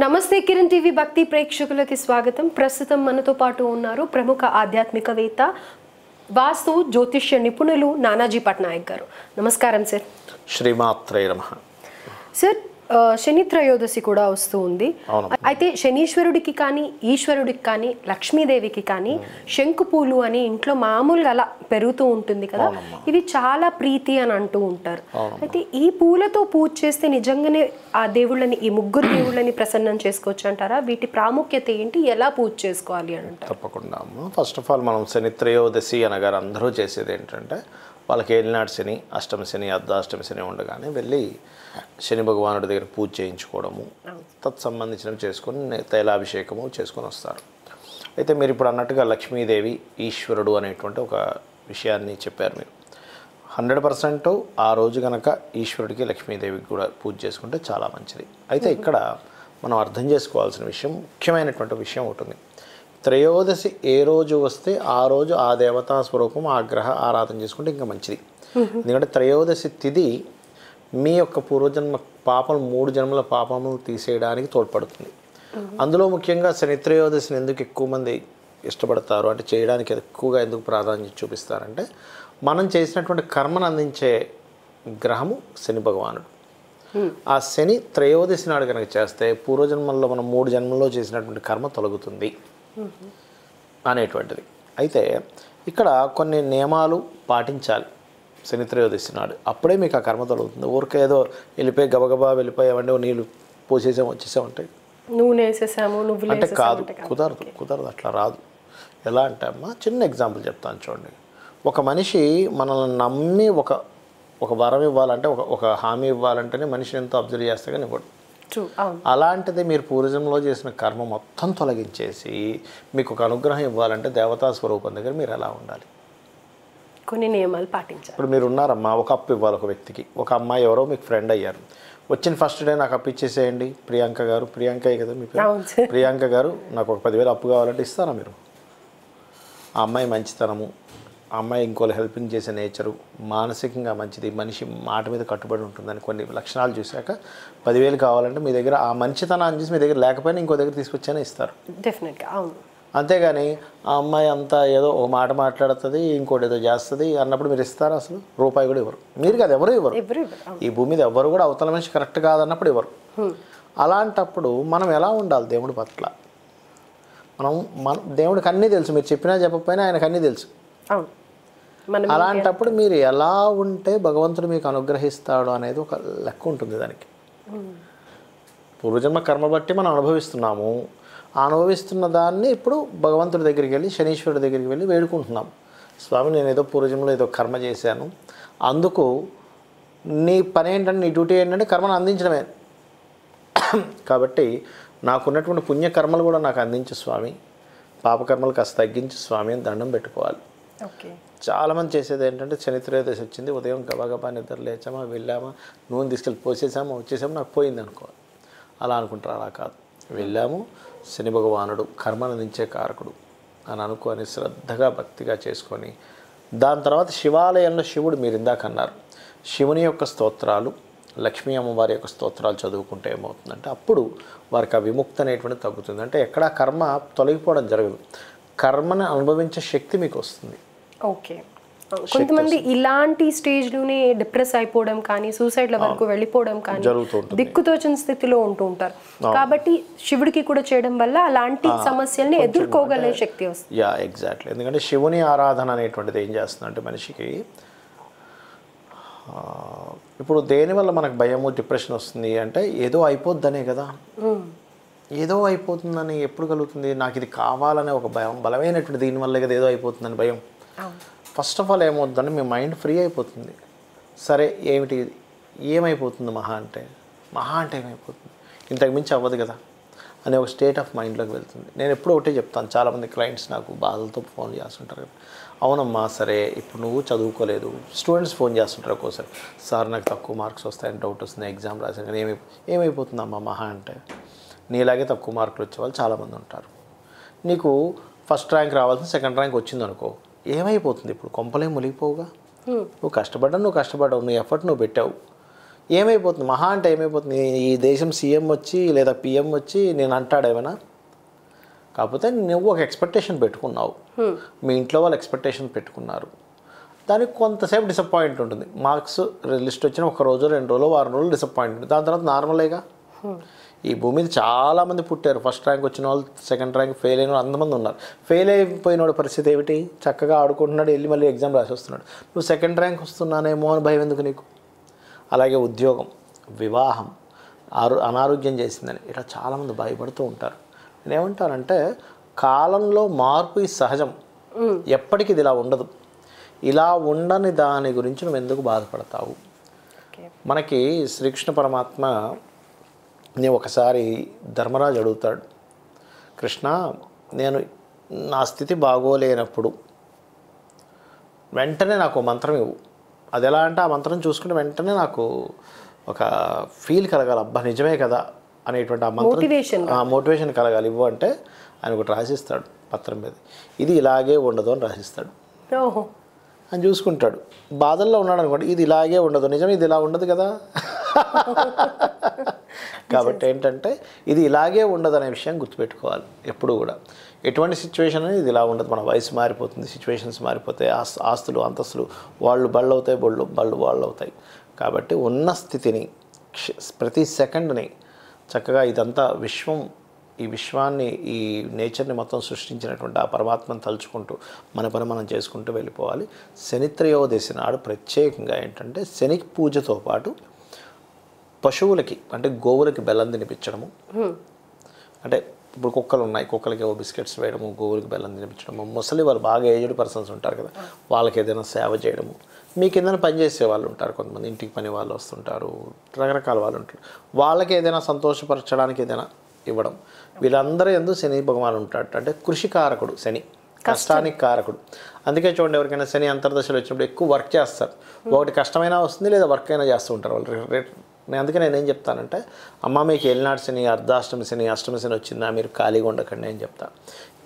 నమస్తే కిరణ్ టీవీ భక్తి ప్రేక్షకులకి స్వాగతం. ప్రస్తుతం మనతో పాటు ఉన్నారు ప్రముఖ ఆధ్యాత్మికవేత్త వాస్తు జ్యోతిష్య నిపుణులు నానాజీ పట్నాయక్ గారు. నమస్కారం సార్. శ్రీమాత్రే నమః. సార్, శని త్రయోదశి కూడా వస్తూ ఉంది. అయితే శనీశ్వరుడికి కానీ ఈశ్వరుడికి కానీ లక్ష్మీదేవికి కానీ శంకు పూలు అని ఇంట్లో మామూలుగా అలా పెరుగుతూ ఉంటుంది కదా, ఇవి చాలా ప్రీతి అని అంటూ ఉంటారు. అయితే ఈ పూలతో పూజ చేస్తే నిజంగానే ఆ దేవుళ్ళని, ఈ ముగ్గురు దేవుళ్ళని ప్రసన్నం చేసుకోవచ్చు అంటారా? వీటి ప్రాముఖ్యత ఏంటి, ఎలా పూజ చేసుకోవాలి అని అంటారు? తప్పకుండా అమ్మ. ఫస్ట్ ఆఫ్ ఆల్ మనం శని త్రయోదశి అనగారు అందరూ చేసేది ఏంటంటే, వాళ్ళకి ఏలినాడు శని, అష్టమి శని, అర్ధాష్టమి శని ఉండగానే వెళ్ళి శని భగవానుడి దగ్గర పూజ చేయించుకోవడము, తత్సంబంధించినవి చేసుకొని తైలాభిషేకము చేసుకొని వస్తారు. అయితే మీరు ఇప్పుడు అన్నట్టుగా లక్ష్మీదేవి, ఈశ్వరుడు అనేటువంటి ఒక విషయాన్ని చెప్పారు మీరు. 100% ఆ రోజు కనుక ఈశ్వరుడికి లక్ష్మీదేవికి కూడా పూజ చేసుకుంటే చాలా మంచిది. అయితే ఇక్కడ మనం అర్థం చేసుకోవాల్సిన విషయం, ముఖ్యమైనటువంటి విషయం ఉంటుంది. త్రయోదశి ఏ రోజు వస్తే ఆ రోజు ఆ దేవతా స్వరూపం, ఆ గ్రహ ఆరాధన చేసుకుంటే ఇంకా మంచిది. ఎందుకంటే త్రయోదశి తిథి మీ యొక్క పూర్వజన్మ పాపం, 3 జన్మల పాపములు తీసేయడానికి తోడ్పడుతుంది. అందులో ముఖ్యంగా శని త్రయోదశిని ఎందుకు ఎక్కువ మంది ఇష్టపడతారు అంటే, చేయడానికి ఎక్కువగా ఎందుకు ప్రాధాన్యత చూపిస్తారంటే, మనం చేసినటువంటి కర్మను అందించే గ్రహము శని భగవానుడు. ఆ శని త్రయోదశి నాడు కనుక చేస్తే పూర్వజన్మల్లో మనం 3 జన్మల్లో చేసినటువంటి కర్మ తొలగుతుంది అనేటువంటిది. అయితే ఇక్కడ కొన్ని నియమాలు పాటించాలి శని త్రయోదశి నాడు, అప్పుడే మీకు ఆ కర్మ తొలగుతుంది. ఊరికే ఏదో వెళ్ళిపోయి గబగబా వెళ్ళిపోయి ఏమంటే నీళ్ళు పోసేసాము వచ్చేసాము అంటే, నూనె వేసేసాము నువ్వులు అంటే కాదు, కుదరదు, అట్లా రాదు. ఎలా అంటే అమ్మా, చిన్న ఎగ్జాంపుల్ చెప్తాను చూడండి. ఒక మనిషి మనల్ని నమ్మి ఒక వరం ఇవ్వాలంటే, ఒక హామీ ఇవ్వాలంటేనే మనిషిని ఎంతో అబ్జర్వ్ చేస్తే కానీ ఇవ్వడు. అలాంటిది మీరు పూర్వజన్మలో చేసిన కర్మ మొత్తం తొలగించేసి మీకు ఒక అనుగ్రహం ఇవ్వాలంటే దేవతా స్వరూపం దగ్గర మీరు ఎలా ఉండాలి, కొన్ని నియమాలు పాటించాలి. ఇప్పుడు మీరు ఉన్నారమ్మా, ఒక అప్పు ఇవ్వాలి ఒక వ్యక్తికి. ఒక అమ్మాయి ఎవరో మీకు ఫ్రెండ్ అయ్యారు, వచ్చిన ఫస్ట్ డే నాకు అప్పు ఇచ్చేసేయండి ప్రియాంక గారు, ప్రియాంక కదా మీ పేరు, ప్రియాంక గారు నాకు ఒక 10,000 అప్పు కావాలంటే ఇస్తారా మీరు? ఆ అమ్మాయి మంచితనము, ఆ అమ్మాయి ఇంకోళ్ళు హెల్పింగ్ చేసే నేచరు, మానసికంగా మంచిది, మనిషి మాట మీద కట్టుబడి ఉంటుందని కొన్ని లక్షణాలు చూశాక 10,000 కావాలంటే మీ దగ్గర ఆ మంచితనాన్ని చూసి మీ దగ్గర లేకపోయినా ఇంకో దగ్గర తీసుకొచ్చానే ఇస్తారు. డెఫినెట్గా అవును. అంతేగాని ఆ అమ్మాయి అంతా ఏదో ఒక మాట మాట్లాడుతుంది, ఇంకోటి ఏదో చేస్తుంది అన్నప్పుడు మీరు ఇస్తారా? అసలు రూపాయి కూడా ఇవ్వరు. మీరు కాదు, ఎవరు ఇవ్వరు. ఈ భూమి మీద ఎవరు కూడా అవతల మనిషి కరెక్ట్ కాదన్నప్పుడు ఇవ్వరు. అలాంటప్పుడు మనం ఎలా ఉండాలి దేవుడి పట్ల? మన దేవుడికి అన్నీ తెలుసు, మీరు చెప్పినా చెప్పకపోయినా ఆయనకు అన్నీ తెలుసు. అలాంటప్పుడు మీరు ఎలా ఉంటే భగవంతుడు మీకు అనుగ్రహిస్తాడు అనేది ఒక లెక్క ఉంటుంది దానికి. పూర్వజన్మ కర్మ బట్టి మనం అనుభవిస్తున్నాము, అనుభవిస్తున్న దాన్ని ఇప్పుడు భగవంతుడి దగ్గరికి వెళ్ళి, శనీశ్వరుడి దగ్గరికి వెళ్ళి వేడుకుంటున్నాం. స్వామి, నేను ఏదో పూర్వజన్మలో ఏదో కర్మ చేశాను, అందుకు నీ పని ఏంటంటే, నీ డ్యూటీ ఏంటంటే కర్మను అందించడమే. కాబట్టి నాకున్నటువంటి పుణ్యకర్మలు కూడా నాకు అందించు స్వామి, పాపకర్మలు కాస్త తగ్గించు స్వామి అని దండం పెట్టుకోవాలి. చాలామంది చేసేది ఏంటంటే, శని త్రయోదశి వచ్చింది, ఉదయం గబగబా నిద్ర లేచామా, వెళ్ళామా, నూనె తీసుకెళ్ళి పోసేసామా, వచ్చేసామా, నాకు పోయింది అనుకోవాలి. అలా అనుకుంటారు. అలా కాదు, వెళ్ళాము, శని భగవానుడు కర్మను అందించే కారకుడు అని అనుకొని శ్రద్ధగా భక్తిగా చేసుకొని, దాని తర్వాత శివాలయంలో శివుడు మీరు ఇందాక అన్నారు, శివుని యొక్క స్తోత్రాలు, లక్ష్మీ అమ్మవారి యొక్క స్తోత్రాలు చదువుకుంటే ఏమవుతుందంటే అప్పుడు వారికి ఆ విముక్తి అనేటువంటి తగ్గుతుంది. అంటే ఎక్కడా కర్మ తొలగిపోవడం జరగదు, కర్మను అనుభవించే శక్తి మీకు వస్తుంది. ఓకే. కొంతమంది ఇలాంటి స్టేజ్లోనే డిప్రెస్ అయిపోవడం కానీ, సూసైడ్ల వరకు వెళ్ళిపోవడం కానీ, దిక్కుతోచిన స్థితిలో ఉంటూ ఉంటారు. కాబట్టి శివుడికి కూడా చేయడం వల్ల అలాంటి సమస్యల్ని ఎదుర్కోగలే శక్తి వస్తుంది. Yeah, exactly. ఎందుకంటే శివుని ఆరాధన అనేటువంటిది ఏం చేస్తుందంటే మనిషికి, ఇప్పుడు దేనివల్ల మనకు భయము, డిప్రెషన్ వస్తుంది అంటే ఏదో అయిపోద్దనే కదా. ఏదో అయిపోతుందని ఎప్పుడు కలుగుతుంది? నాకు ఇది కావాలనే ఒక భయం, బలమైనటువంటి దీనివల్లే కదా ఏదో అయిపోతుందని భయం. ఫస్ట్ ఆఫ్ ఆల్ ఏమవుతుందంటే మీ మైండ్ ఫ్రీ అయిపోతుంది. సరే ఏమిటి, ఏమైపోతుంది మహా అంటే ఏమైపోతుంది, ఇంతకు మించి అవ్వదు కదా అనే ఒక స్టేట్ ఆఫ్ మైండ్లోకి వెళ్తుంది. నేను ఎప్పుడూ ఒకటే చెప్తాను, చాలామంది క్లయింట్స్ నాకు బాధలతో ఫోన్ చేస్తుంటారు కదా, అవునమ్మా సరే ఇప్పుడు నువ్వు చదువుకోలేదు, స్టూడెంట్స్ ఫోన్ చేస్తుంటారు ఒక్కోసారి, సార్ నాకు తక్కువ మార్క్స్ వస్తాయని డౌట్ వస్తుంది, ఎగ్జామ్ రాసాను కానీ ఏమైపోతుందమ్మా మహా అంటే, నీలాగే తక్కువ మార్కులు వచ్చేవాళ్ళు చాలామంది ఉంటారు. నీకు ఫస్ట్ ర్యాంక్ రావాల్సిన సెకండ్ ర్యాంక్ వచ్చింది అనుకో, ఏమైపోతుంది? ఇప్పుడు కొంపలే మునిగిపోవుగా. నువ్వు కష్టపడ్డావు, నువ్వు ఎఫర్ట్ నువ్వు పెట్టావు, ఏమైపోతుంది, మహా అంటే ఏమైపోతుంది, ఈ దేశం సీఎం వచ్చి లేదా పిఎం వచ్చి నేను అంటాడేమైనా. కాకపోతే నువ్వు ఒక ఎక్స్పెక్టేషన్ పెట్టుకున్నావు, మీ ఇంట్లో వాళ్ళు ఎక్స్పెక్టేషన్ పెట్టుకున్నారు, దానికి కొంతసేపు డిసప్పాయింట్ ఉంటుంది. మార్క్స్ లిస్ట్ వచ్చిన ఒక రోజు 2 రోజులు వారం రోజులు డిసప్పాయింట్ ఉంటుంది, దాని తర్వాత నార్మలేగా. ఈ భూమి మీద చాలామంది పుట్టారు, ఫస్ట్ ర్యాంక్ వచ్చిన వాళ్ళు, సెకండ్ ర్యాంక్ ఫెయిల్ అయిన వాళ్ళు అంతమంది ఉన్నారు. ఫెయిల్ అయిపోయిన పరిస్థితి ఏమిటి, చక్కగా ఆడుకుంటున్నాడు, వెళ్ళి మళ్ళీ ఎగ్జామ్ రాసి వస్తున్నాడు. నువ్వు సెకండ్ ర్యాంక్ వస్తున్నానేమో అని భయం ఎందుకు నీకు? అలాగే ఉద్యోగం, వివాహం, అనారోగ్యం చేసిందని ఇట్లా చాలామంది భయపడుతూ ఉంటారు. నేనేమంటానంటే కాలంలో మార్పు ఈ సహజం, ఎప్పటికీ ఇది ఇలా ఉండదు. ఇలా ఉండని దాని గురించి నువ్వు ఎందుకు బాధపడతావు? మనకి శ్రీకృష్ణ పరమాత్మ నేను ఒకసారి ధర్మరాజు అడుగుతాడు, కృష్ణ నేను నా స్థితి బాగోలేనప్పుడు వెంటనే నాకు మంత్రం ఇవ్వు. అది ఎలా అంటే ఆ మంత్రం చూసుకుంటే వెంటనే నాకు ఒక ఫీల్ కలగాలి, అబ్బా నిజమే కదా అనేటువంటి ఆ మంత్రం మోటివేషన్ కలగాలి ఇవ్వు అంటే ఆయన ఒకటి రాసిస్తాడు పత్రం మీద, ఇది ఇలాగే ఉండదు అని రాసిస్తాడు. అని చూసుకుంటాడు, బాధల్లో ఉన్నాడు అనుకోండి, ఇది ఇలాగే ఉండదు, నిజమే ఇది ఇలా ఉండదు కదా. కాబట్టి ఏంటంటే ఇది ఇలాగే ఉండదు అనే విషయం గుర్తుపెట్టుకోవాలి ఎప్పుడు కూడా. ఎటువంటి సిచ్యువేషన్ అనేది ఇది ఇలా ఉండదు, మన వయసు మారిపోతుంది, సిచ్యువేషన్స్ మారిపోతాయి, ఆస్తులు అంతస్తులు వాళ్ళు బళ్ళు అవుతాయి, బళ్ళు వాళ్ళు అవుతాయి. కాబట్టి ఉన్న స్థితిని ప్రతి సెకండ్ని చక్కగా ఇదంతా ఈ విశ్వాన్ని ఈ నేచర్ని మొత్తం సృష్టించినటువంటి ఆ పరమాత్మను తలుచుకుంటూ మన పని మనం చేసుకుంటూ వెళ్ళిపోవాలి. శనిత్రయోదశి నాడు ప్రత్యేకంగా ఏంటంటే శని పూజతో పాటు పశువులకి అంటే గోవులకి బెల్లం తినిపించడము, అంటే ఇప్పుడు కుక్కలు ఉన్నాయి, కుక్కలకి ఏవో బిస్కెట్స్ వేయడము, గోవులకి బెల్లం తినిపించడము, ముసలి వాళ్ళు బాగా ఏజ్డ్ పర్సన్స్ ఉంటారు కదా వాళ్ళకి ఏదైనా సేవ చేయడము, మీకు ఏదైనా పని చేసే వాళ్ళు ఉంటారు, కొంతమంది ఇంటికి పని వాళ్ళు వస్తుంటారు, రకరకాల వాళ్ళు ఉంటారు, వాళ్ళకి ఏదైనా సంతోషపరచడానికి ఏదైనా ఇవ్వడం. వీళ్ళందరూ ఎందుకు శని భగవాన్ ఉంటాడు అంటే కృషికారకుడు, శని కష్టానికి కారకుడు. అందుకే చూడండి ఎవరికైనా శని అంతర్దశలు వచ్చినప్పుడు ఎక్కువ వర్క్ చేస్తారు, ఒకటి కష్టమైనా వస్తుంది లేదా వర్క్ అయినా చేస్తూ ఉంటారు వాళ్ళు. అందుకే నేనేం చెప్తానంటే అమ్మ మీకు ఏలినాడు శని, అర్ధాష్టమి శని, అష్టమి శని వచ్చిందా మీరు ఖాళీగా ఉండకండి అని చెప్తాను.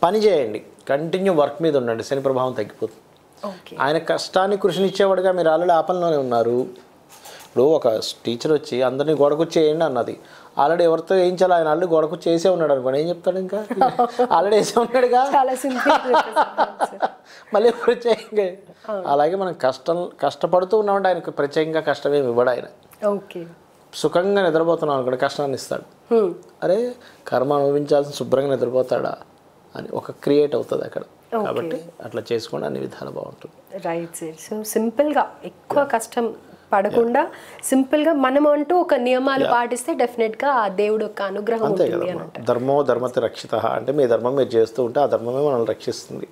పని చేయండి, కంటిన్యూ వర్క్ మీద ఉండండి, శని ప్రభావం తగ్గిపోతుంది. ఆయన కష్టాన్ని కృషిని ఇచ్చేవాడుగా, మీరు ఆల్రెడీ ఆ పనిలోనే ఉన్నారు. ఇప్పుడు ఒక టీచర్ వచ్చి అందరినీ గోడకుచ్చేయండి అన్నది, ఆల్రెడీ ఎవరితో వేయించాలి ఆయన ఆల్రెడీ గోడకుచ్చి వేసే ఉన్నాడు అనుకోండి, ఏం చెప్తాడు ఇంకా ఆల్రెడీ వేసే ఉన్నాడుగా, మళ్ళీ ప్రత్యేకంగా. అలాగే మనం కష్టపడుతూ ఉన్నామంటే ఆయనకు ప్రత్యేకంగా కష్టమేమి ఇవ్వడు ఆయన. సుఖంగా నిద్రపోతున్నాం అనుకోండి కష్టాన్ని ఇస్తాడు. అరే కర్మ అనుభవించాల్సిన శుభ్రంగా నిద్రపోతాడా అని ఒక క్రియేట్ అవుతుంది అక్కడ. కాబట్టి అట్లా చేసుకోండి, అన్ని విధాలు బాగుంటుంది. Right sir. సో సింపుల్గా ఎక్కువ కష్టం పడకుండా సింపుల్గా మనం అంటూ ఒక నియమాలు పాటిస్తే డెఫినెట్గా ఆ దేవుడు యొక్క అనుగ్రహం ఉంటుంది అన్నమాట. ధర్మో ధర్మతి రక్షిత అంటే మీ ధర్మం మీరు చేస్తూ ఉంటే ఆ ధర్మమే మనల్ని రక్షిస్తుంది.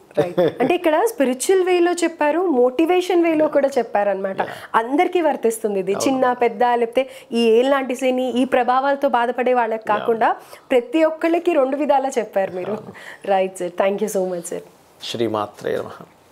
అంటే ఇక్కడ స్పిరిచువల్ వేలో చెప్పారు, మోటివేషన్ వేలో కూడా చెప్పారు అనమాట. అందరికీ వర్తిస్తుంది ఇది, చిన్న పెద్ద లేకపోతే ఈ ఏలాంటి శని ఈ ప్రభావాలతో బాధపడే వాళ్ళకి కాకుండా ప్రతి ఒక్కళ్ళకి 2 విధాలా చెప్పారు మీరు. Right sir, thank you so much sir. శ్రీమాత్రే నమః.